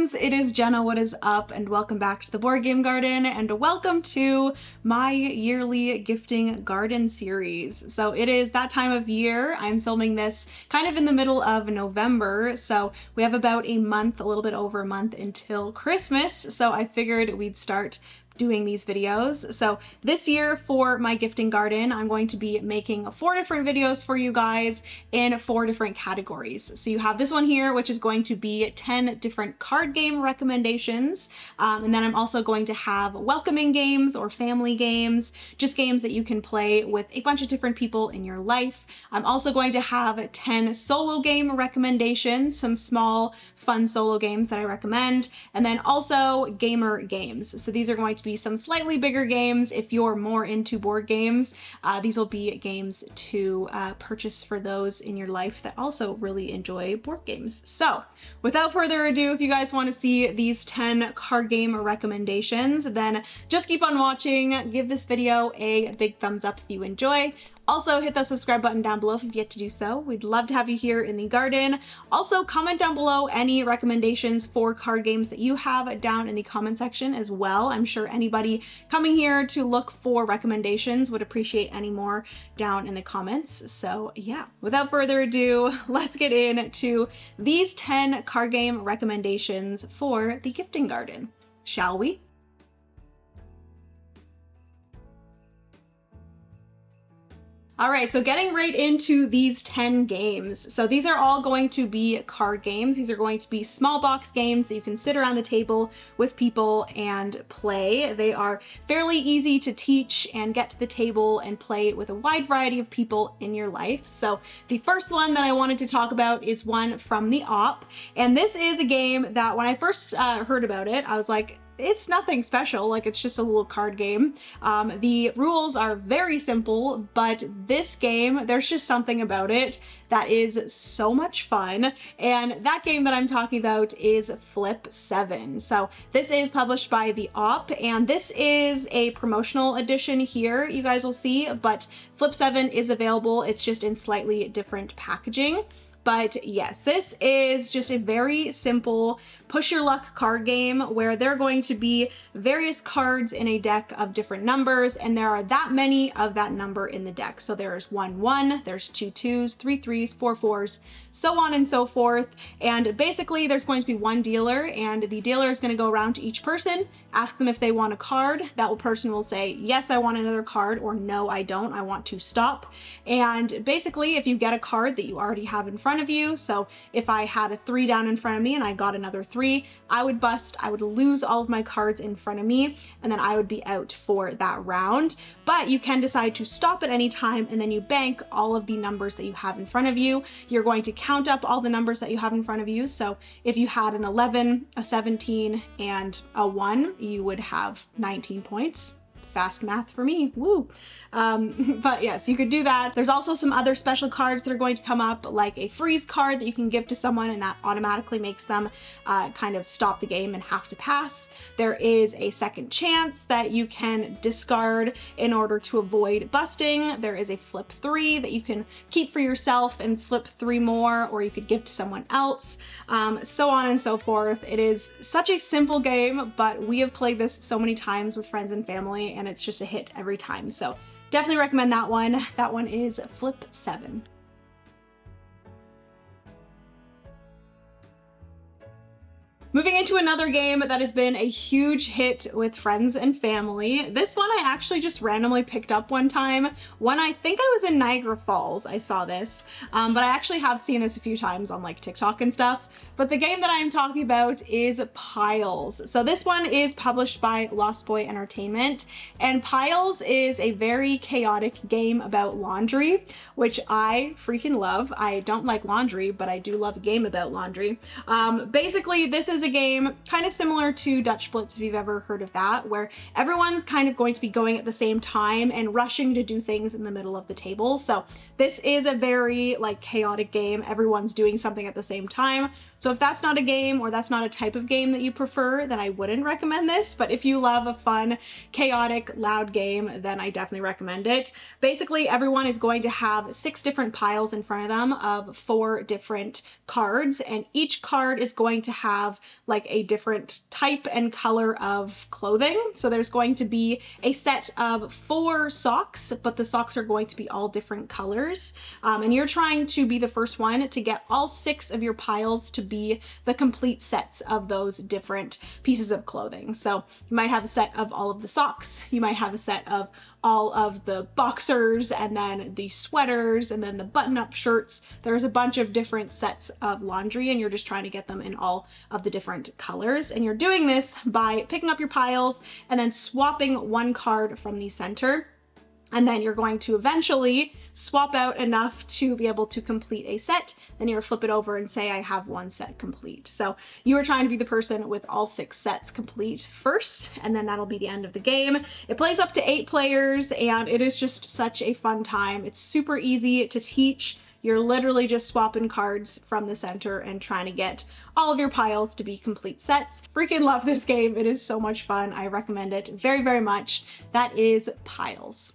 friends, it is Jenna. What is up? And welcome back to the Board Game Garden, and welcome to my yearly gifting garden series. So it is that time of year. I'm filming this kind of in the middle of November, so we have about a month, a little bit over a month until Christmas. So I figured we'd start doing these videos. So this year for my gifting garden, I'm going to be making 4 different videos for you guys in 4 different categories. So you have this one here, which is going to be 10 different card game recommendations. And then I'm also going to have welcoming games or family games, just games that you can play with a bunch of different people in your life. I'm also going to have 10 solo game recommendations, some small fun solo games that I recommend, and then also gamer games. So these are going to be some slightly bigger games. If you're more into board games, these will be games to purchase for those in your life that also really enjoy board games. So without further ado, if you guys want to see these 10 card game recommendations, then just keep on watching. Give this video a big thumbs up if you enjoy. Also, hit that subscribe button down below if you've yet to do so. We'd love to have you here in the garden. Also, comment down below any recommendations for card games that you have down in the comment section as well. I'm sure anybody coming here to look for recommendations would appreciate any more down in the comments. So yeah, without further ado, let's get into these 10 card game recommendations for the gifting garden, shall we? All right, so getting right into these 10 games. So these are all going to be card games. These are going to be small box games that you can sit around the table with people and play. They are fairly easy to teach and get to the table and play with a wide variety of people in your life. So the first one that I wanted to talk about is one from the Op. And this is a game that when I first heard about it, I was like, it's nothing special, like it's just a little card game. The rules are very simple, but this game, there's just something about it that is so much fun. And that game that I'm talking about is Flip 7. So this is published by the Op, and this is a promotional edition here, you guys will see, but Flip 7 is available. It's just in slightly different packaging. But yes, this is just a very simple push your luck card game where there are going to be various cards in a deck of different numbers, and there are that many of that number in the deck. So there's 1 1, there's 2 2s, 3 3s, 4 4s, so on and so forth. And basically there's going to be one dealer, and the dealer is going to go around to each person, ask them if they want a card. That person will say, yes, I want another card, or no, I don't, I want to stop. And basically if you get a card that you already have in front of you, so if I had a 3 down in front of me and I got another 3, I would bust, I would lose all of my cards in front of me, and then I would be out for that round. But you can decide to stop at any time, and then you bank all of the numbers that you have in front of you. You're going to count up all the numbers that you have in front of you. So if you had an 11, a 17, and a 1, you would have 19 points. Fast math for me, woo. But yes, you could do that. There's also some other special cards that are going to come up, like a freeze card that you can give to someone, and that automatically makes them kind of stop the game and have to pass. There is a second chance that you can discard in order to avoid busting. There is a flip 3 that you can keep for yourself and flip 3 more, or you could give to someone else, so on and so forth. It is such a simple game, but we have played this so many times with friends and family, and it's just a hit every time. So definitely recommend that one. That one is Flip 7. Moving into another game that has been a huge hit with friends and family. This one I actually just randomly picked up one time when I think I was in Niagara Falls. I saw this, but I actually have seen this a few times on like TikTok and stuff. But the game that I'm talking about is Piles. So this one is published by Lost Boy Entertainment, and Piles is a very chaotic game about laundry, which I freaking love. I don't like laundry, but I do love a game about laundry. Basically, this is a game kind of similar to Dutch Blitz, if you've ever heard of that, where everyone's kind of going to be going at the same time and rushing to do things in the middle of the table. So this is a very like chaotic game. Everyone's doing something at the same time. So if that's not a game or that's not a type of game that you prefer, then I wouldn't recommend this. But if you love a fun, chaotic, loud game, then I definitely recommend it. Basically, everyone is going to have 6 different piles in front of them of 4 different cards, and each card is going to have like a different type and color of clothing. So there's going to be a set of 4 socks, but the socks are going to be all different colors. And you're trying to be the first one to get all 6 of your piles to be the complete sets of those different pieces of clothing. So you might have a set of all of the socks, you might have a set of all of the boxers, and then the sweaters, and then the button-up shirts. There's a bunch of different sets of laundry, and you're just trying to get them in all of the different colors. And you're doing this by picking up your piles and then swapping one card from the center. And then you're going to eventually swap out enough to be able to complete a set. Then you're flip it over and say, I have 1 set complete. So you are trying to be the person with all 6 sets complete first, and then that'll be the end of the game. It plays up to 8 players, and it is just such a fun time. It's super easy to teach. You're literally just swapping cards from the center and trying to get all of your piles to be complete sets. Freaking love this game. It is so much fun. I recommend it very, very much. That is Piles.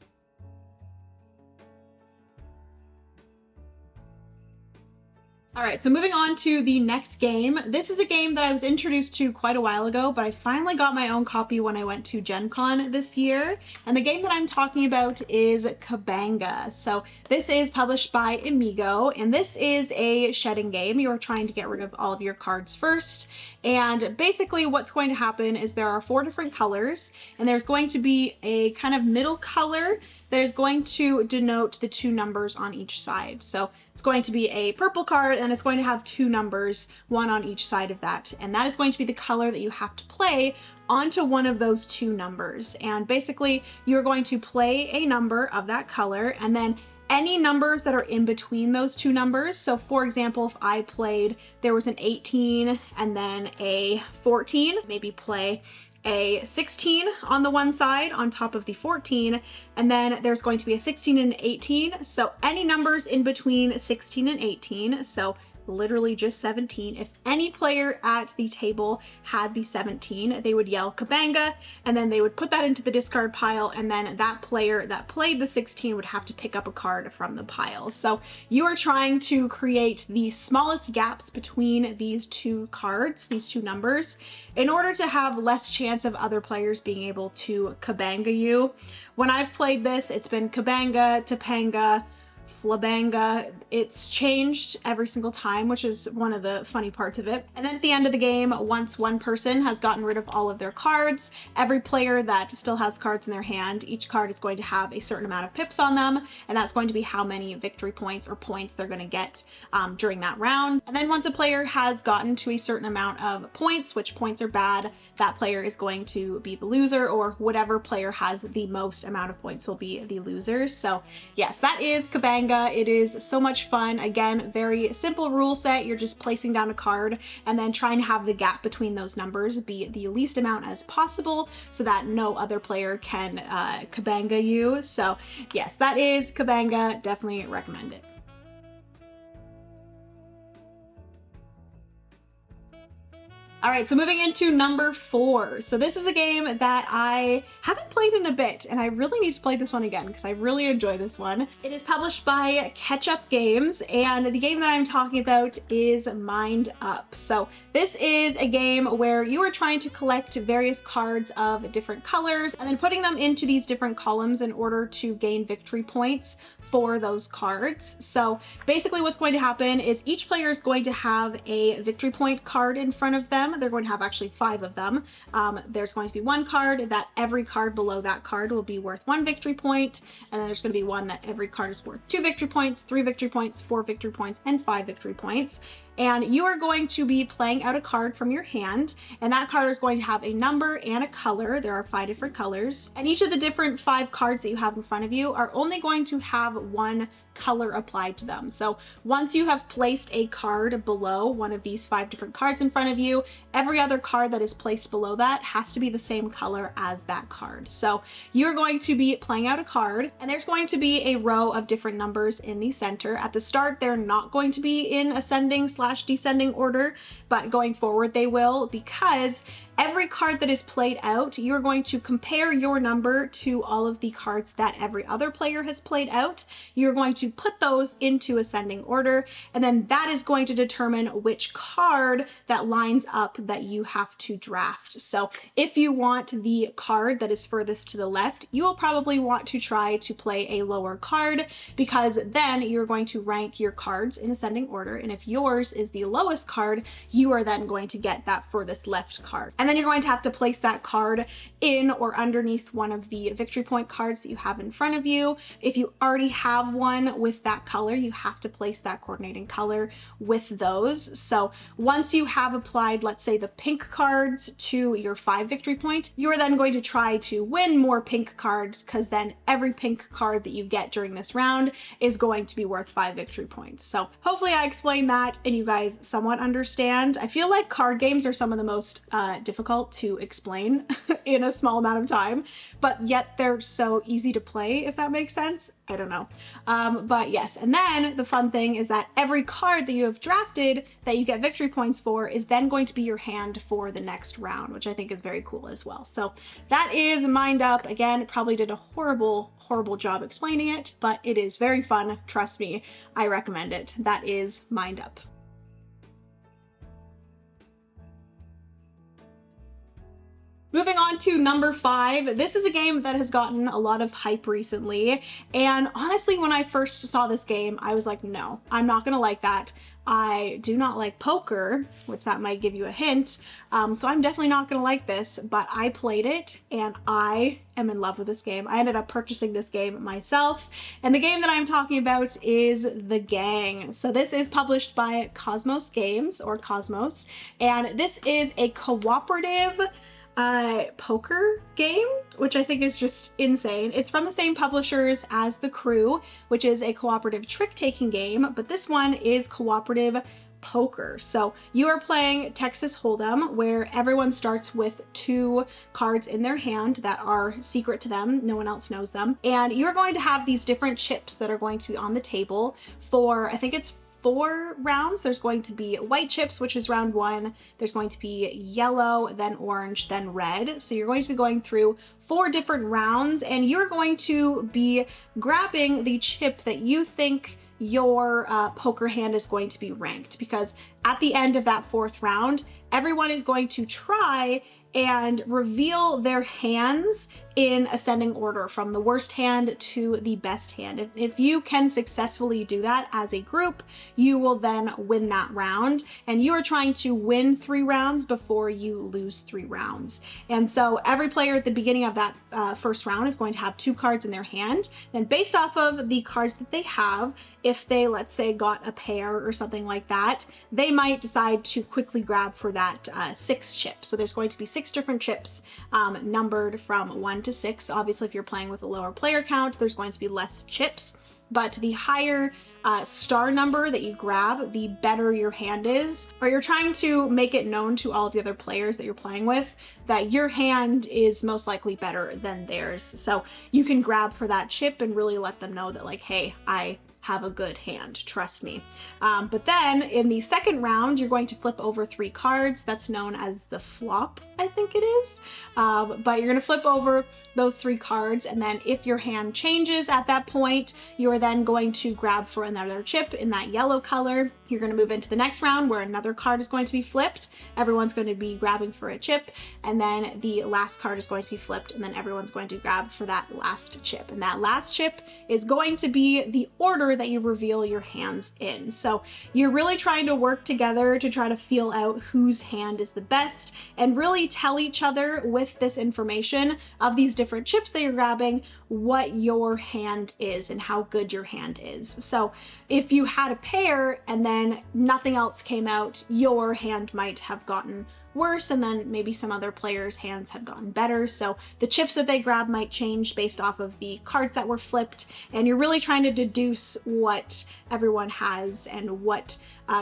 All right, so moving on to the next game. This is a game that I was introduced to quite a while ago, but I finally got my own copy when I went to Gen Con this year. And the game that I'm talking about is Kabanga. So this is published by Amigo, and this is a shedding game. You are trying to get rid of all of your cards first. And basically what's going to happen is there are 4 different colors, and there's going to be a kind of middle color that is going to denote the 2 numbers on each side. So it's going to be a purple card, and it's going to have 2 numbers, 1 on each side of that. And that is going to be the color that you have to play onto one of those 2 numbers. And basically you're going to play a number of that color, and then any numbers that are in between those 2 numbers. So for example, if I played, there was an 18 and then a 14, maybe play a 16 on the one side on top of the 14, and then there's going to be a 16 and an 18. So any numbers in between 16 and 18, so literally just 17. If any player at the table had the 17, they would yell Kabanga, and then they would put that into the discard pile, and then that player that played the 16 would have to pick up a card from the pile. So you are trying to create the smallest gaps between these 2 cards, these 2 numbers, in order to have less chance of other players being able to Kabanga you. When I've played this, it's been Kabanga, Topanga, Flabanga. It's changed every single time, which is one of the funny parts of it. And then at the end of the game, once one person has gotten rid of all of their cards, every player that still has cards in their hand, each card is going to have a certain amount of pips on them, and that's going to be how many victory points or points they're going to get during that round. And then once a player has gotten to a certain amount of points, which points are bad, that player is going to be the loser, or whatever player has the most amount of points will be the losers. So yes, that is Kabanga. It is so much fun. Again, very simple rule set. You're just placing down a card and then trying to have the gap between those numbers be the least amount as possible so that no other player can Kabanga you. So yes, that is Kabanga. Definitely recommend it. All right, so moving into number 4. So this is a game that I haven't played in a bit, and I really need to play this one again because I really enjoy this one. It is published by Ketchup Games, and the game that I'm talking about is Mind Up. So this is a game where you are trying to collect various cards of different colors and then putting them into these different columns in order to gain victory points for those cards. So basically what's going to happen is each player is going to have a victory point card in front of them. They're going to have actually 5 of them. There's going to be one card that every card below that card will be worth 1 victory point, and then there's going to be one that every card is worth 2 victory points, 3 victory points, 4 victory points, and 5 victory points. And you are going to be playing out a card from your hand, and that card is going to have a number and a color. There are 5 different colors, and each of the different 5 cards that you have in front of you are only going to have 1 color applied to them. So once you have placed a card below one of these 5 different cards in front of you, every other card that is placed below that has to be the same color as that card. So you're going to be playing out a card, and there's going to be a row of different numbers in the center. At the start, they're not going to be in ascending/descending order, but going forward they will, because every card that is played out, you're going to compare your number to all of the cards that every other player has played out. You're going to put those into ascending order, and then that is going to determine which card that lines up that you have to draft. So if you want the card that is furthest to the left, you will probably want to try to play a lower card, because then you're going to rank your cards in ascending order, and if yours is the lowest card, you are then going to get that furthest left card. And then you're going to have to place that card in or underneath one of the victory point cards that you have in front of you. If you already have one with that color, you have to place that coordinating color with those. So once you have applied, let's say, the pink cards to your 5 victory point, you are then going to try to win more pink cards, because then every pink card that you get during this round is going to be worth 5 victory points. So hopefully I explained that and you guys somewhat understand. I feel like card games are some of the most difficult to explain in a small amount of time, but yet they're so easy to play, if that makes sense. I don't know. But yes, and then the fun thing is that every card that you have drafted that you get victory points for is then going to be your hand for the next round, which I think is very cool as well. So that is Mind Up. Again, probably did a horrible job explaining it, but it is very fun. Trust me, I recommend it. That is Mind Up. Moving on to number 5. This is a game that has gotten a lot of hype recently, and honestly, when I first saw this game, I was like, no, I'm not gonna like that. I do not like poker, which that might give you a hint, so I'm definitely not gonna like this, but I played it and I am in love with this game. I ended up purchasing this game myself, and the game that I'm talking about is The Gang. So this is published by Cosmos Games, or Cosmos, and this is a cooperative poker game, which I think is just insane. It's from the same publishers as The Crew, which is a cooperative trick-taking game, but this one is cooperative poker. So you are playing Texas Hold'em, where everyone starts with 2 cards in their hand that are secret to them. No one else knows them. And you're going to have these different chips that are going to be on the table for, I think it's 4 rounds. There's going to be white chips, which is round 1. There's going to be yellow, then orange, then red. So you're going to be going through 4 different rounds, and you're going to be grabbing the chip that you think your poker hand is going to be ranked, because at the end of that 4th round, everyone is going to try and reveal their hands in ascending order from the worst hand to the best hand. If you can successfully do that as a group, you will then win that round, and you are trying to win 3 rounds before you lose 3 rounds. And so every player at the beginning of that first round is going to have 2 cards in their hand. Then based off of the cards that they have, if they, let's say, got a pair or something like that, they might decide to quickly grab for that 6 chip. So there's going to be 6 different chips numbered from 1 to 6. Obviously, if you're playing with a lower player count, there's going to be less chips, but the higher star number that you grab, the better your hand is. Or you're trying to make it known to all of the other players that you're playing with that your hand is most likely better than theirs. So you can grab for that chip and really let them know that, like, hey, I have a good hand, trust me. But then in the second round, you're going to flip over 3 cards. That's known as the flop, I think it is. But you're gonna flip over those 3 cards, and then if your hand changes at that point, you're then going to grab for another chip in that yellow color. You're gonna move into the next round where another card is going to be flipped. Everyone's going to be grabbing for a chip, and then the last card is going to be flipped, and then everyone's going to grab for that last chip. And that last chip is going to be the order that you reveal your hands in. So you're really trying to work together to try to feel out whose hand is the best, and really tell each other with this information of these different chips that you're grabbing what your hand is and how good your hand is. So if you had a pair and then then nothing else came out, your hand might have gotten worse, and then maybe some other players' hands have gotten better. So the chips that they grab might change based off of the cards that were flipped, and you're really trying to deduce what everyone has and what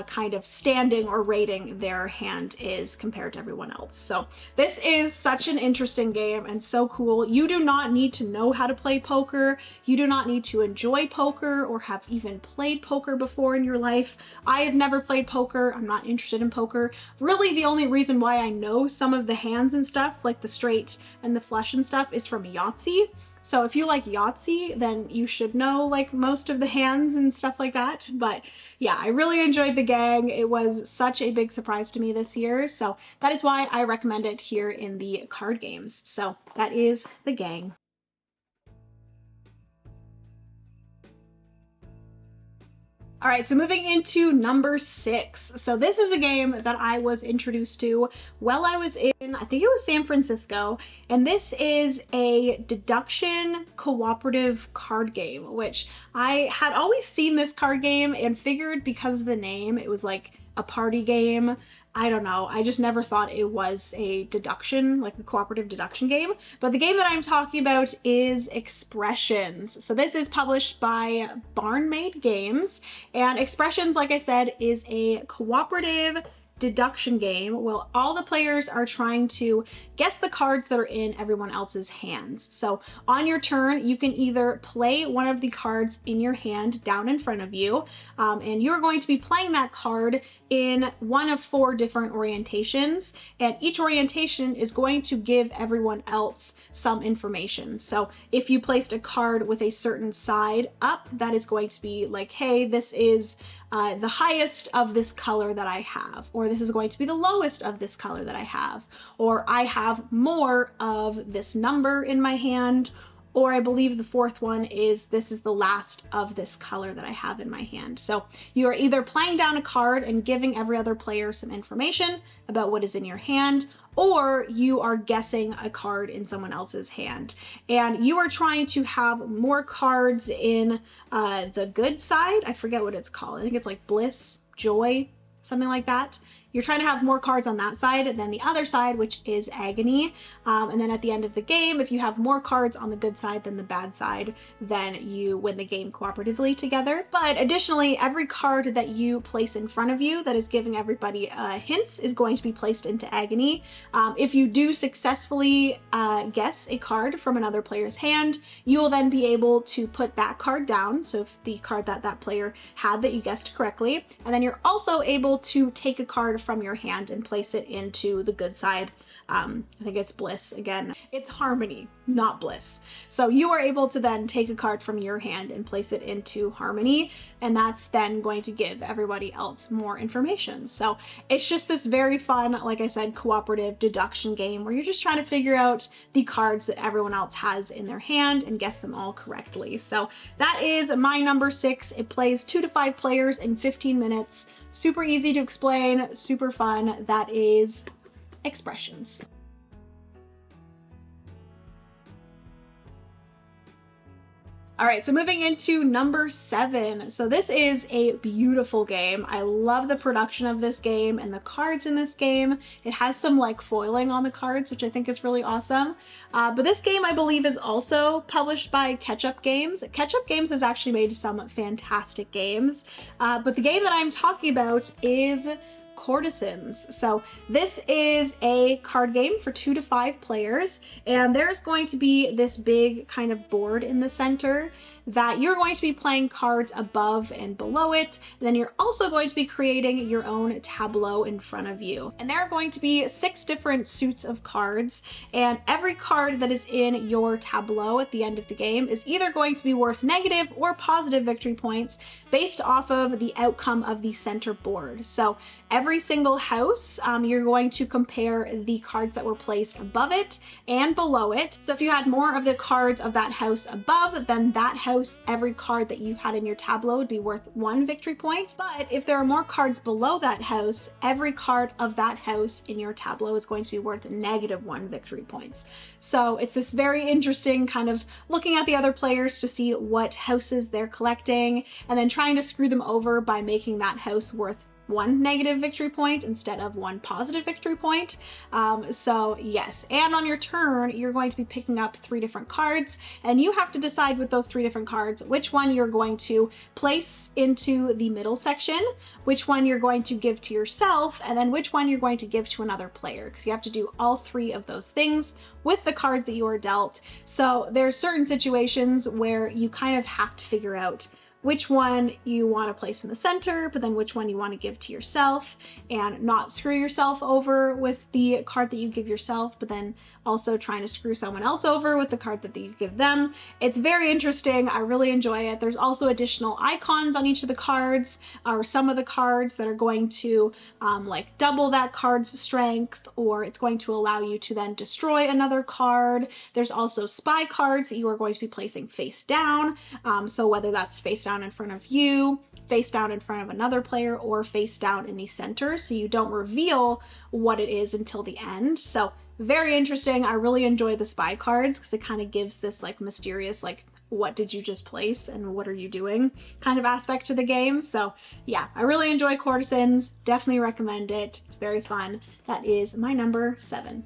kind of standing or rating their hand is compared to everyone else. So this is such an interesting game and so cool. You do not need to know how to play poker. You do not need to enjoy poker or have even played poker before in your life. I have never played poker. I'm not interested in poker. Really, the only reason why I know some of the hands and stuff, like the straight and the flush and stuff, is from Yahtzee. So if you like Yahtzee, then you should know like most of the hands and stuff like that. But yeah, I really enjoyed the gang. It was such a big surprise to me this year. So that is why I recommend it here in the card games. So that is the gang. All right, so moving into number 6. So this is a game that I was introduced to while I was in, I think it was San Francisco, and this is a deduction cooperative card game, which I had always seen this card game and figured because of the name, it was like a party game. I don't know, I just never thought it was a deduction, like a cooperative deduction game. But the game that I'm talking about is Expressions. So this is published by Barnmade Games, and Expressions, like I said, is a cooperative deduction game. Well, all the players are trying to guess the cards that are in everyone else's hands. So on your turn, you can either play one of the cards in your hand down in front of you, and you're going to be playing that card in one of 4 different orientations, and each orientation is going to give everyone else some information. So if you placed a card with a certain side up, that is going to be like, hey, this is the highest of this color that I have, or this is going to be the lowest of this color that I have, or I have more of this number in my hand, or I believe the 4th one is this is the last of this color that I have in my hand. So you are either playing down a card and giving every other player some information about what is in your hand, or you are guessing a card in someone else's hand. And you are trying to have more cards in the good side. I forget what it's called. I think it's like bliss, joy, something like that. You're trying to have more cards on that side than the other side, which is agony. And then at the end of the game, if you have more cards on the good side than the bad side, then you win the game cooperatively together. But additionally, every card that you place in front of you that is giving everybody hints is going to be placed into agony. If you do successfully guess a card from another player's hand, you will then be able to put that card down. So if the card that that player had that you guessed correctly, and then you're also able to take a card from your hand and place it into the good side. I think it's bliss again. It's harmony, not bliss. So you are able to then take a card from your hand and place it into harmony, and that's then going to give everybody else more information. So it's just this very fun, like I said, cooperative deduction game where you're just trying to figure out the cards that everyone else has in their hand and guess them all correctly. So that is my number 6. It plays 2 to 5 players in 15 minutes. Super easy to explain, super fun. That is Expressions. All right, so moving into number 7. So this is a beautiful game. I love the production of this game and the cards in this game. It has some like foiling on the cards, which I think is really awesome. But this game, I believe, is also published by Ketchup Games. Ketchup Games has actually made some fantastic games. But the game that I'm talking about is Courtesans. So this is a card game for 2 to 5 players, and there's going to be this big kind of board in the center that you're going to be playing cards above and below it. And then you're also going to be creating your own tableau in front of you. And there are going to be 6 different suits of cards, and every card that is in your tableau at the end of the game is either going to be worth negative or positive victory points based off of the outcome of the center board. So every single house, you're going to compare the cards that were placed above it and below it. So if you had more of the cards of that house above, then that house house, every card that you had in your tableau would be worth 1 victory point. But if there are more cards below that house, every card of that house in your tableau is going to be worth -1 victory points. So it's this very interesting kind of looking at the other players to see what houses they're collecting and then trying to screw them over by making that house worth 1 negative victory point instead of 1 positive victory point. So yes, and on your turn, you're going to be picking up 3 different cards, and you have to decide with those 3 different cards which one you're going to place into the middle section, which one you're going to give to yourself, and then which one you're going to give to another player, because you have to do all 3 of those things with the cards that you are dealt. So there's certain situations where you kind of have to figure out which one you want to place in the center, but then which one you want to give to yourself and not screw yourself over with the card that you give yourself, but then also trying to screw someone else over with the card that you give them. It's very interesting. I really enjoy it. There's also additional icons on each of the cards, or some of the cards that are going to like double that card's strength, or it's going to allow you to then destroy another card. There's also spy cards that you are going to be placing face down. So whether that's face down in front of you, face down in front of another player, or face down in the center, so you don't reveal what it is until the end. So very interesting. I really enjoy the spy cards because it kind of gives this like mysterious, like, what did you just place and what are you doing kind of aspect to the game. So yeah, I really enjoy Courtesans. Definitely recommend it. It's very fun. That is my number 7.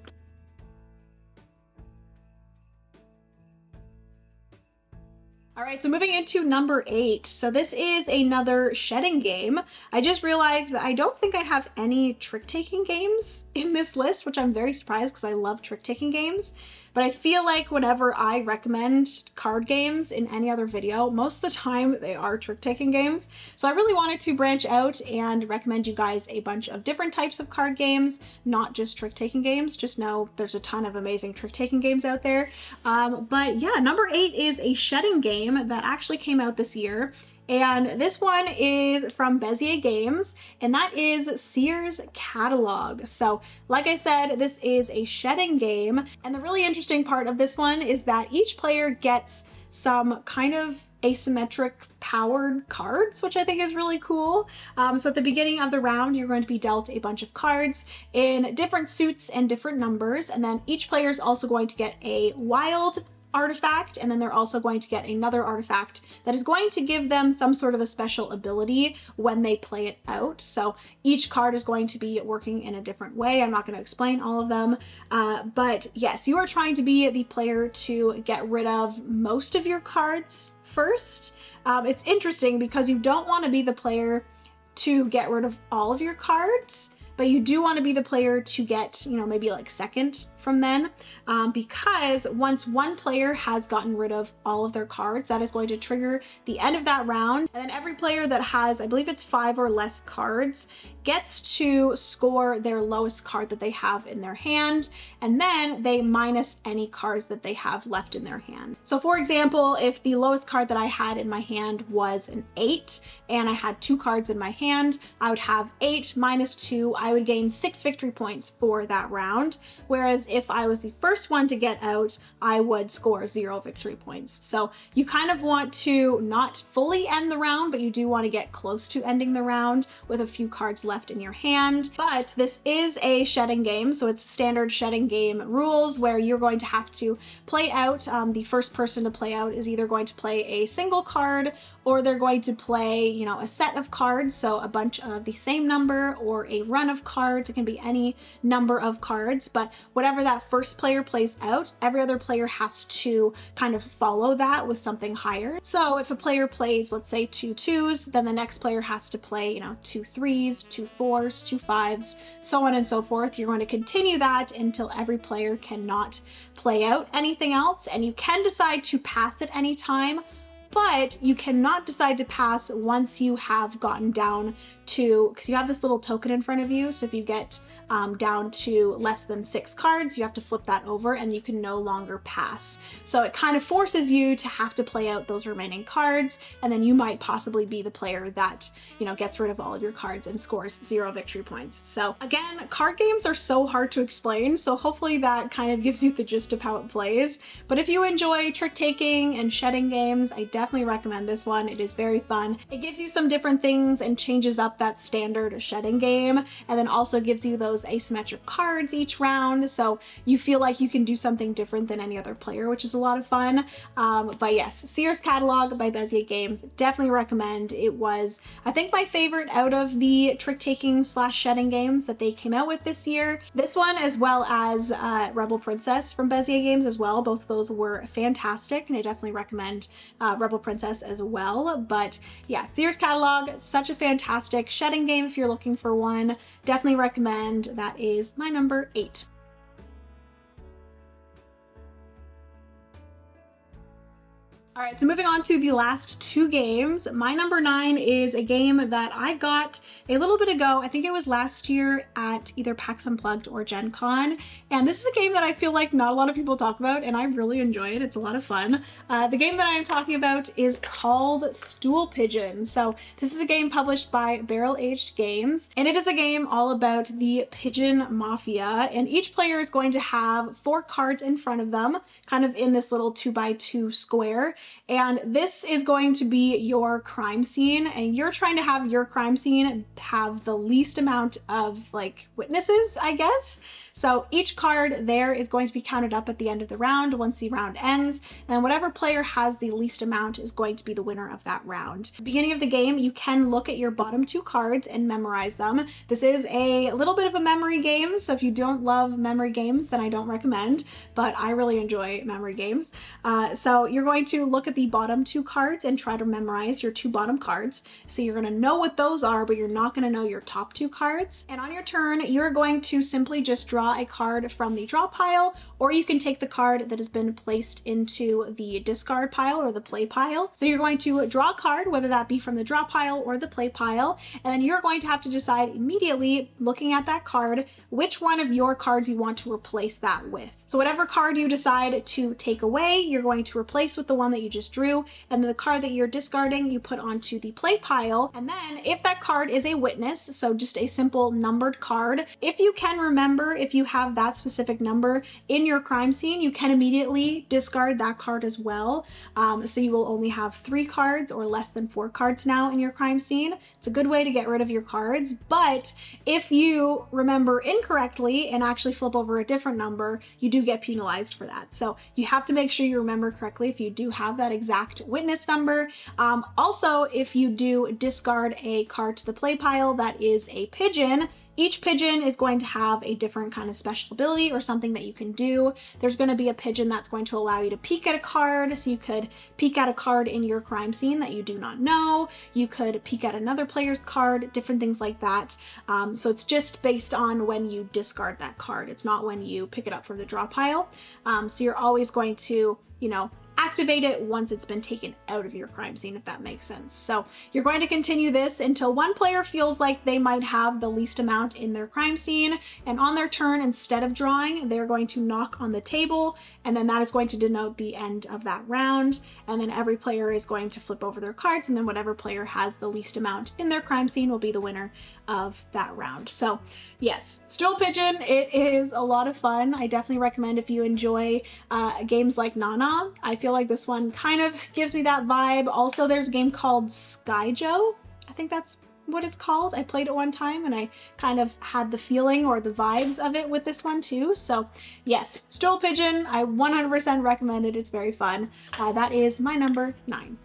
All right, so moving into number 8. So this is another shedding game. I just realized that I don't think I have any trick-taking games in this list, which I'm very surprised because I love trick-taking games. But I feel like whenever I recommend card games in any other video, most of the time they are trick-taking games. So I really wanted to branch out and recommend you guys a bunch of different types of card games, not just trick-taking games. Just know there's a ton of amazing trick-taking games out there. But yeah, number 8 is a shedding game that actually came out this year. And this one is from Bezier Games, and that is Sears Catalog. So like I said, this is a shedding game. And the really interesting part of this one is that each player gets some kind of asymmetric powered cards, which I think is really cool. So at the beginning of the round, you're going to be dealt a bunch of cards in different suits and different numbers. And then each player is also going to get a wild artifact, and then they're also going to get another artifact that is going to give them some sort of a special ability when they play it out. So each card is going to be working in a different way. I'm not going to explain all of them, but yes, you are trying to be the player to get rid of most of your cards first. It's interesting because you don't want to be the player to get rid of all of your cards, but you do want to be the player to get, you know, maybe like second from then, because once one player has gotten rid of all of their cards, that is going to trigger the end of that round. And then every player that has, I believe it's 5 or less cards, gets to score their lowest card that they have in their hand, and then they minus any cards that they have left in their hand. So for example, if the lowest card that I had in my hand was an 8, and I had 2 cards in my hand, I would have 8 minus 2, I would gain 6 victory points for that round. Whereas if I was the first one to get out, I would score 0 victory points. So you kind of want to not fully end the round, but you do want to get close to ending the round with a few cards left in your hand. But this is a shedding game, so it's standard shedding game rules where you're going to have to play out. The first person to play out is either going to play a single card, or they're going to play, you know, a set of cards, so a bunch of the same number, or a run of cards. It can be any number of cards, but whatever that first player plays out, every other player has to kind of follow that with something higher. So if a player plays, let's say 2 2s, then the next player has to play, you know, 2 3s, 2 4s, 2 5s, so on and so forth. You're going to continue that until every player cannot play out anything else, and you can decide to pass at any time, but you cannot decide to pass once you have gotten down to, because you have this little token in front of you, so if you get down to less than 6 cards, you have to flip that over and you can no longer pass. So it kind of forces you to have to play out those remaining cards, and then you might possibly be the player that, you know, gets rid of all of your cards and scores 0 victory points. So again, card games are so hard to explain, so hopefully that kind of gives you the gist of how it plays. But if you enjoy trick-taking and shedding games, I definitely recommend this one. It is very fun. It gives you some different things and changes up that standard shedding game, and then also gives you those asymmetric cards each round, so you feel like you can do something different than any other player, which is a lot of fun. But yes, Sears Catalog by Bezier Games, definitely recommend. It was, I think, my favorite out of the trick-taking slash shedding games that they came out with this year. This one, as well as Rebel Princess from Bezier Games as well, both of those were fantastic, and I definitely recommend Rebel Princess as well. But yeah, Sears Catalog, such a fantastic shedding game if you're looking for one. Definitely recommend. That is my number 8. All right, so moving on to the last 2 games. My number 9 is a game that I got a little bit ago. I think it was last year at either PAX Unplugged or Gen Con. And this is a game that I feel like not a lot of people talk about, and I really enjoy it. It's a lot of fun. The game that I'm talking about is called Stool Pigeon. So this is a game published by Barrel Aged Games, and it is a game all about the pigeon mafia. And each player is going to have 4 cards in front of them, kind of in this little 2x2 square. And this is going to be your crime scene, and you're trying to have your crime scene have the least amount of like witnesses, I guess. So each card there is going to be counted up at the end of the round once the round ends, and whatever player has the least amount is going to be the winner of that round. At the beginning of the game, you can look at your bottom 2 cards and memorize them. This is a little bit of a memory game, so if you don't love memory games, then I don't recommend, but I really enjoy memory games. So you're going to look at the bottom 2 cards and try to memorize your 2 bottom cards. So you're going to know what those are, but you're not going to know your top 2 cards. And on your turn, you're going to simply just draw a card from the draw pile, or you can take the card that has been placed into the discard pile or the play pile. So you're going to draw a card, whether that be from the draw pile or the play pile, and then you're going to have to decide immediately, looking at that card, which one of your cards you want to replace that with. So whatever card you decide to take away, you're going to replace with the one that you just drew, and then the card that you're discarding, you put onto the play pile. And then if that card is a witness, so just a simple numbered card, if you can remember, if you have that specific number in your crime scene, you can immediately discard that card as well. So you will only have 3 cards or less than 4 cards now in your crime scene. It's a good way to get rid of your cards, but if you remember incorrectly and actually flip over a different number, you do get penalized for that. So you have to make sure you remember correctly if you do have that exact witness number. Also, if you do discard a card to the play pile that is a pigeon, each pigeon is going to have a different kind of special ability or something that you can do. There's going to be a pigeon that's going to allow you to peek at a card, so you could peek at a card in your crime scene that you do not know. You could peek at another player's card, different things like that. So it's just based on when you discard that card. It's not when you pick it up from the draw pile. So you're always going to, you know, activate it once it's been taken out of your crime scene, if that makes sense. So you're going to continue this until one player feels like they might have the least amount in their crime scene, and on their turn, instead of drawing, they're going to knock on the table, and then that is going to denote the end of that round. And then every player is going to flip over their cards, and then whatever player has the least amount in their crime scene will be the winner of that round. So yes, Stool Pigeon, it is a lot of fun. I definitely recommend if you enjoy games like Nana. I feel like this one kind of gives me that vibe. Also, there's a game called Skyjo. I think that's what it's called. I played it one time and I kind of had the feeling or the vibes of it with this one too. So yes, Stool Pigeon, I 100% recommend it. It's very fun. That is my number 9.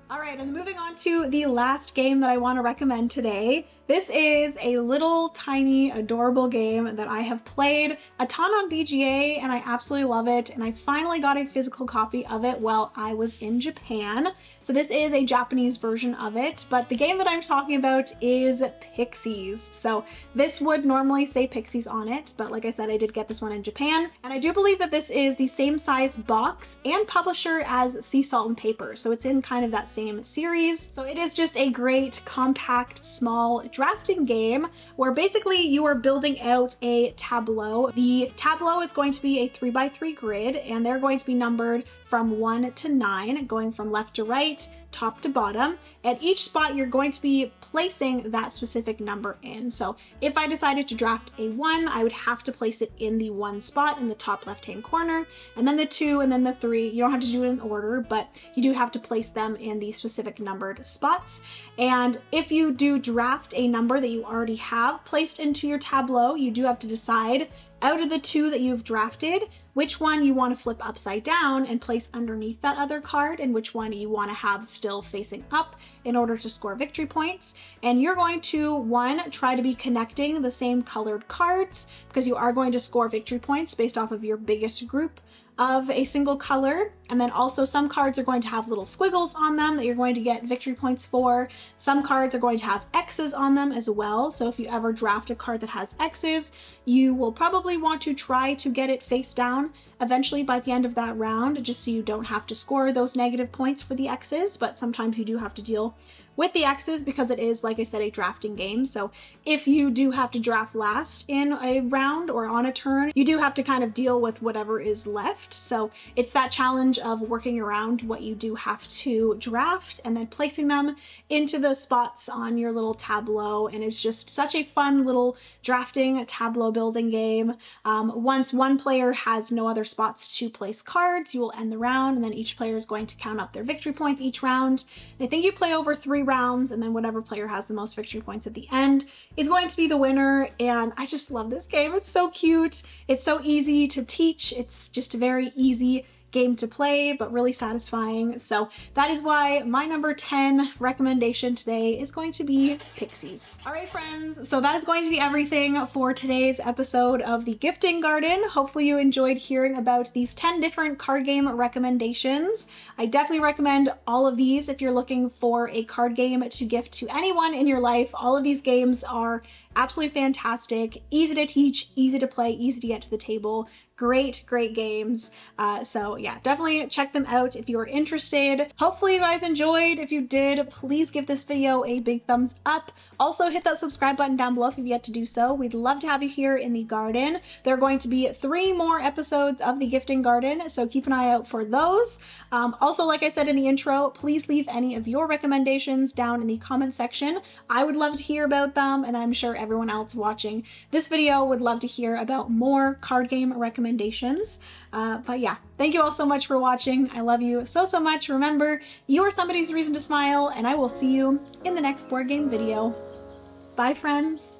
All right, and moving on to the last game that I want to recommend today. This is a little tiny adorable game that I have played a ton on BGA and I absolutely love it, and I finally got a physical copy of it while I was in Japan. So this is a Japanese version of it, but the game that I'm talking about is Pixies. So this would normally say Pixies on it, but like I said, I did get this one in Japan, and I do believe that this is the same size box and publisher as Sea Salt and Paper, so it's in kind of that same series. So it is just a great, compact, small drafting game where basically you are building out a tableau. The tableau is going to be a 3x3 grid, and they're going to be numbered from 1 to 9, going from left to right, top to bottom. At each spot, you're going to be placing that specific number in. So if I decided to draft a 1, I would have to place it in the 1 spot in the top left-hand corner, and then the 2, and then the 3. You don't have to do it in order, but you do have to place them in the specific numbered spots. And if you do draft a number that you already have placed into your tableau, you do have to decide out of the 2 that you've drafted, which one you want to flip upside down and place underneath that other card, and which one you want to have still facing up in order to score victory points. And you're going to, 1, try to be connecting the same colored cards, because you are going to score victory points based off of your biggest group of a single color. And then also some cards are going to have little squiggles on them that you're going to get victory points for. Some cards are going to have X's on them as well. So if you ever draft a card that has X's, you will probably want to try to get it face down eventually by the end of that round, just so you don't have to score those negative points for the X's, but sometimes you do have to deal with the X's because it is, like I said, a drafting game. So if you do have to draft last in a round or on a turn, you do have to kind of deal with whatever is left. So it's that challenge of working around what you do have to draft and then placing them into the spots on your little tableau. And it's just such a fun little drafting tableau building game. Once one player has no other spots to place cards, you will end the round, and then each player is going to count up their victory points each round. I think you play over 3 rounds, and then whatever player has the most victory points at the end is going to be the winner. And I just love this game. It's so cute. It's so easy to teach. It's just a very easy game to play, but really satisfying. So that is why my number 10 recommendation today is going to be Pixies. All right, friends, so that is going to be everything for today's episode of the Gifting Garden. Hopefully you enjoyed hearing about these 10 different card game recommendations. I definitely recommend all of these if you're looking for a card game to gift to anyone in your life. All of these games are absolutely fantastic, easy to teach, easy to play, easy to get to the table. Great games. So yeah, definitely check them out if you are interested. Hopefully you guys enjoyed. If you did, please give this video a big thumbs up. Also hit that subscribe button down below if you've yet to do so. We'd love to have you here in the garden. There are going to be 3 more episodes of the Gifting Garden, so keep an eye out for those. Also, like I said in the intro, please leave any of your recommendations down in the comment section. I would love to hear about them, and I'm sure everyone else watching this video would love to hear about more card game recommendations. But yeah, thank you all so much for watching. I love you so much. Remember, you are somebody's reason to smile, and I will see you in the next board game video. Bye, friends.